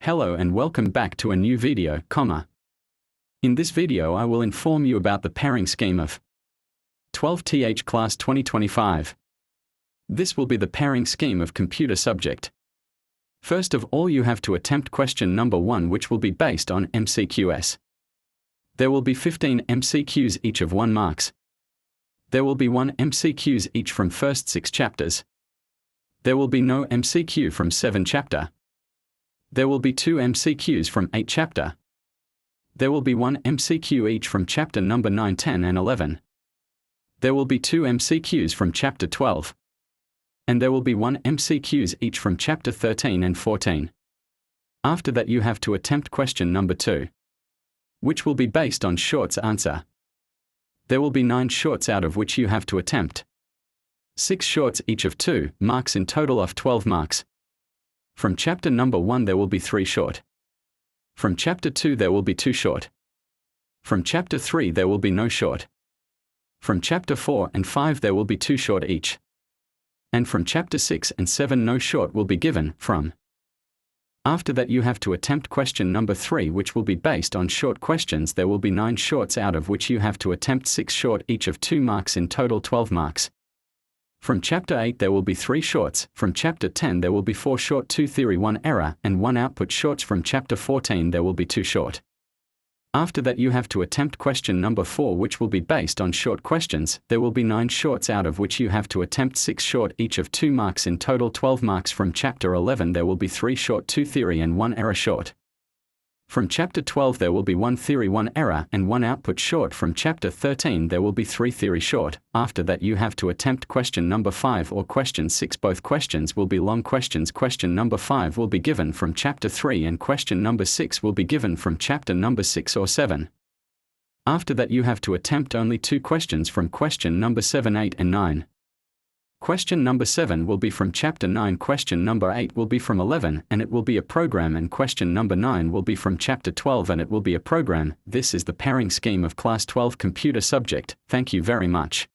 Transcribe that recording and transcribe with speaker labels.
Speaker 1: Hello and welcome back to a new video, In this video I will inform you about the pairing scheme of 12th Class 2025. This will be the pairing scheme of computer subject. First of all, you have to attempt question number 1, which will be based on MCQs. There will be 15 MCQs, each of 1 marks. There will be 1 MCQs each from first 6 chapters. There will be no MCQ from 7 chapter. There will be 2 MCQs from 8 chapter. There will be 1 MCQ each from chapter number 9, 10 and 11. There will be 2 MCQs from chapter 12. And there will be 1 MCQs each from chapter 13 and 14. After that you have to attempt question number 2, which will be based on shorts answer. There will be 9 shorts out of which you have to attempt 6 shorts each of 2 marks, in total of 12 marks. From chapter number 1 there will be 3 short. From chapter 2 there will be 2 short. From chapter 3 there will be no short. From chapter 4 and 5 there will be 2 short each. And from chapter 6 and 7 no short will be given from. After that you have to attempt question number 3, which will be based on short questions. There will be 9 shorts out of which you have to attempt 6 short each of 2 marks, in total 12 marks. From chapter 8 there will be 3 shorts, from chapter 10 there will be 4 short, 2 theory, 1 error, and 1 output shorts. From chapter 14 there will be 2 short. After that you have to attempt question number 4, which will be based on short questions. There will be 9 shorts out of which you have to attempt 6 short each of 2 marks, in total 12 marks. From chapter 11 there will be 3 short, 2 theory and 1 error short. From chapter 12 there will be 1 theory, 1 error, and 1 output short. From chapter 13 there will be 3 theory short. After that you have to attempt question number 5 or question 6. Both questions will be long questions. Question number 5 will be given from chapter 3 and question number 6 will be given from chapter number 6 or 7. After that you have to attempt only 2 questions from question number 7, 8 and 9. Question number 7 will be from chapter 9, question number 8 will be from 11 and it will be a program, and question number 9 will be from chapter 12 and it will be a program. This is the pairing scheme of Class 12 computer subject. Thank you very much.